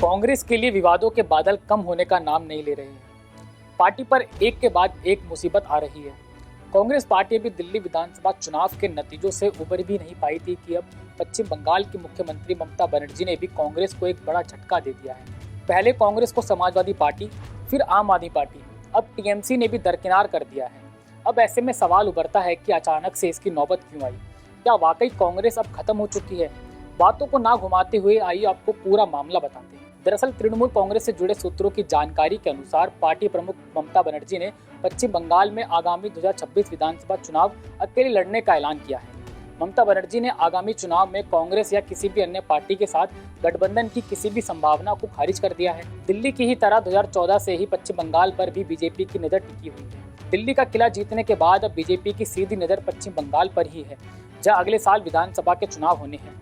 कांग्रेस के लिए विवादों के बादल कम होने का नाम नहीं ले रहे हैं। पार्टी पर एक के बाद एक मुसीबत आ रही है। कांग्रेस पार्टी भी दिल्ली विधानसभा चुनाव के नतीजों से उबर भी नहीं पाई थी कि अब पश्चिम बंगाल की मुख्यमंत्री ममता बनर्जी ने भी कांग्रेस को एक बड़ा झटका दे दिया है। पहले कांग्रेस को समाजवादी पार्टी, फिर आम आदमी पार्टी, अब टीएमसी ने भी दरकिनार कर दिया है। अब ऐसे में सवाल उभरता है कि अचानक से इसकी नौबत क्यों आई? क्या वाकई कांग्रेस अब खत्म हो चुकी है? बातों को ना घुमाते हुए आइए आपको पूरा मामला बताते हैं। दरअसल तृणमूल कांग्रेस से जुड़े सूत्रों की जानकारी के अनुसार पार्टी प्रमुख ममता बनर्जी ने पश्चिम बंगाल में आगामी 2026 विधानसभा चुनाव अकेले लड़ने का ऐलान किया है। ममता बनर्जी ने आगामी चुनाव में कांग्रेस या किसी भी अन्य पार्टी के साथ गठबंधन की किसी भी संभावना को खारिज कर दिया है। दिल्ली की ही तरह 2014 से ही पश्चिम बंगाल पर भी बीजेपी की नजर टिकी हुई है। दिल्ली का किला जीतने के बाद अब बीजेपी की सीधी नजर पश्चिम बंगाल पर ही है, जहां अगले साल विधानसभा के चुनाव होने हैं।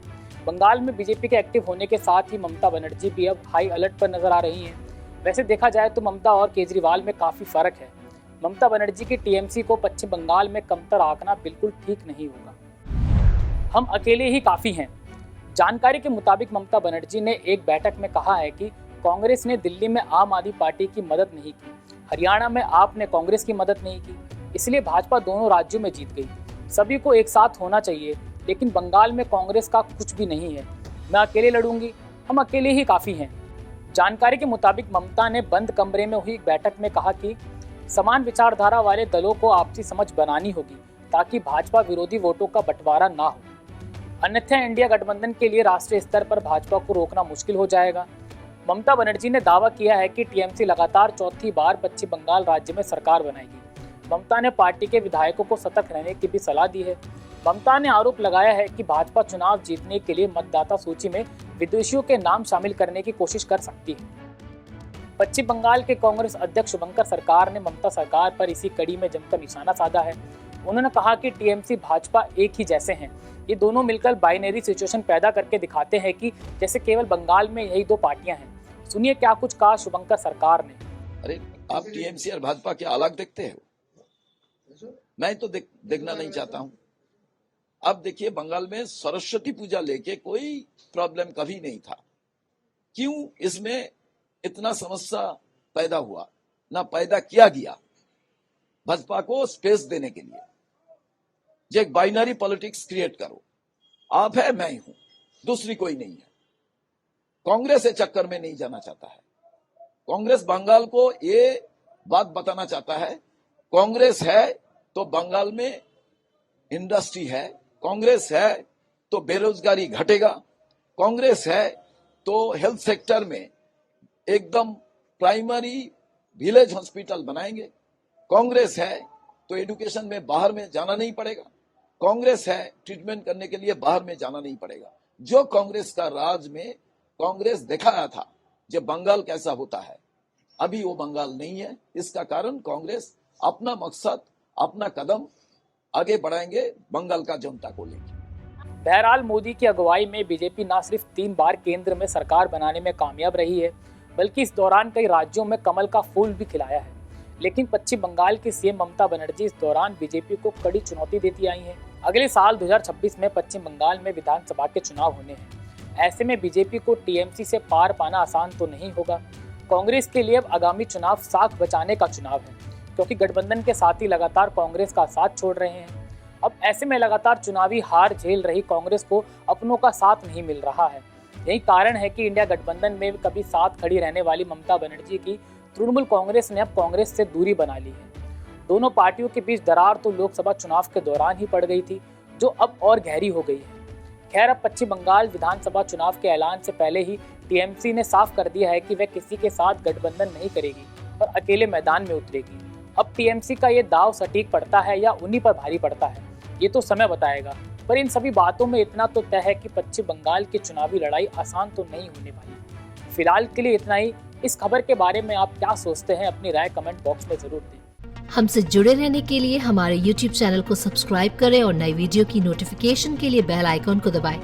बंगाल में बीजेपी के एक्टिव होने के साथ ही ममता बनर्जी भी अब हाई अलर्ट पर नजर आ रही हैं। वैसे देखा जाए तो ममता और केजरीवाल में काफी फर्क है। ममता बनर्जी की टीएमसी को पश्चिम बंगाल में कमतर आंकना बिल्कुल ठीक नहीं होगा। हम अकेले ही काफी हैं। जानकारी के मुताबिक ममता बनर्जी ने एक बैठक में कहा है कि कांग्रेस ने दिल्ली में आम आदमी पार्टी की मदद नहीं की, हरियाणा में आप ने कांग्रेस की मदद नहीं की, इसलिए भाजपा दोनों राज्यों में जीत गई। सभी को एक साथ होना चाहिए, लेकिन बंगाल में कांग्रेस का कुछ भी नहीं है। मैं अकेले लड़ूंगी, हम अकेले ही काफी हैं। जानकारी के मुताबिक ममता ने बंद कमरे में हुई बैठक में कहा कि समान विचारधारा वाले दलों को आपसी समझ बनानी होगी ताकि भाजपा विरोधी वोटों का बंटवारा ना हो, अन्यथा इंडिया गठबंधन के लिए राष्ट्रीय स्तर पर भाजपा को रोकना मुश्किल हो जाएगा। ममता बनर्जी ने दावा किया है कि टीएमसी लगातार चौथी बार पश्चिम बंगाल राज्य में सरकार बनाएगी। ममता ने पार्टी के विधायकों को सतर्क रहने की भी सलाह दी है। ममता ने आरोप लगाया है कि भाजपा चुनाव जीतने के लिए मतदाता सूची में विदेशियों के नाम शामिल करने की कोशिश कर सकती है। पश्चिम बंगाल के कांग्रेस अध्यक्ष शुभंकर सरकार ने ममता सरकार पर इसी कड़ी में जमकर निशाना साधा है। उन्होंने कहा कि टीएमसी भाजपा एक ही जैसे हैं। ये दोनों मिलकर बाइनरी सिचुएशन पैदा करके दिखाते हैं कि जैसे केवल बंगाल में यही दो पार्टियां हैं। सुनिए क्या कुछ कहा शुभंकर सरकार ने। अरे आप टीएमसी और भाजपा के अलग देखते हो? मैं तो देखना नहीं चाहता हूं। अब देखिए, बंगाल में सरस्वती पूजा लेके कोई प्रॉब्लम कभी नहीं था। क्यों इसमें इतना समस्या पैदा हुआ, ना पैदा किया गया भाजपा को स्पेस देने के लिए। जो एक बाइनरी पॉलिटिक्स क्रिएट करो, आप है मैं हूं, दूसरी कोई नहीं है। कांग्रेस इस चक्कर में नहीं जाना चाहता है। कांग्रेस बंगाल को ये बात बताना चाहता है, कांग्रेस है तो बंगाल में इंडस्ट्री है, कांग्रेस है तो बेरोजगारी घटेगा, कांग्रेस है तो हेल्थ सेक्टर में एकदम प्राइमरी विलेज हॉस्पिटल बनाएंगे, कांग्रेस है तो एजुकेशन में बाहर में जाना नहीं पड़ेगा, कांग्रेस है ट्रीटमेंट करने के लिए बाहर में जाना नहीं पड़ेगा। जो कांग्रेस का राज में कांग्रेस दिखाया था जो बंगाल कैसा होता है, अभी वो बंगाल नहीं है। इसका कारण कांग्रेस अपना मकसद, अपना कदम आगे बढ़ाएंगे बंगाल का जनता को लेकर। बहरहाल मोदी की अगुवाई में बीजेपी न सिर्फ 3 बार केंद्र में सरकार बनाने में कामयाब रही है, बल्कि इस दौरान कई राज्यों में कमल का फूल भी खिलाया है। लेकिन पश्चिम बंगाल की सीएम ममता बनर्जी इस दौरान बीजेपी को कड़ी चुनौती देती आई हैं। अगले साल 2026 में पश्चिम बंगाल में विधानसभा के चुनाव होने हैं। ऐसे में बीजेपी को टीएमसी से पार पाना आसान तो नहीं होगा। कांग्रेस के लिए अब आगामी चुनाव साख बचाने का चुनाव है, क्योंकि गठबंधन के साथी लगातार कांग्रेस का साथ छोड़ रहे हैं। अब ऐसे में लगातार चुनावी हार झेल रही कांग्रेस को अपनों का साथ नहीं मिल रहा है। यही कारण है कि इंडिया गठबंधन में कभी साथ खड़ी रहने वाली ममता बनर्जी की तृणमूल कांग्रेस ने अब कांग्रेस से दूरी बना ली है। दोनों पार्टियों के बीच दरार तो लोकसभा चुनाव के दौरान ही पड़ गई थी, जो अब और गहरी हो गई है। खैर, अब पश्चिम बंगाल विधानसभा चुनाव के ऐलान से पहले ही टीएमसी ने साफ कर दिया है कि वह किसी के साथ गठबंधन नहीं करेगी और अकेले मैदान में उतरेगी। अब टीएमसी का ये दाव सटीक पड़ता है या उन्हीं पर भारी पड़ता है, ये तो समय बताएगा। पर इन सभी बातों में इतना तो तय है कि पश्चिम बंगाल की चुनावी लड़ाई आसान तो नहीं होने वाली। फिलहाल के लिए इतना ही। इस खबर के बारे में आप क्या सोचते हैं, अपनी राय कमेंट बॉक्स में जरूर दें। हमसे जुड़े रहने के लिए हमारे YouTube चैनल को सब्सक्राइब करें और नई वीडियो की नोटिफिकेशन के लिए बेल आइकॉन को दबाएं।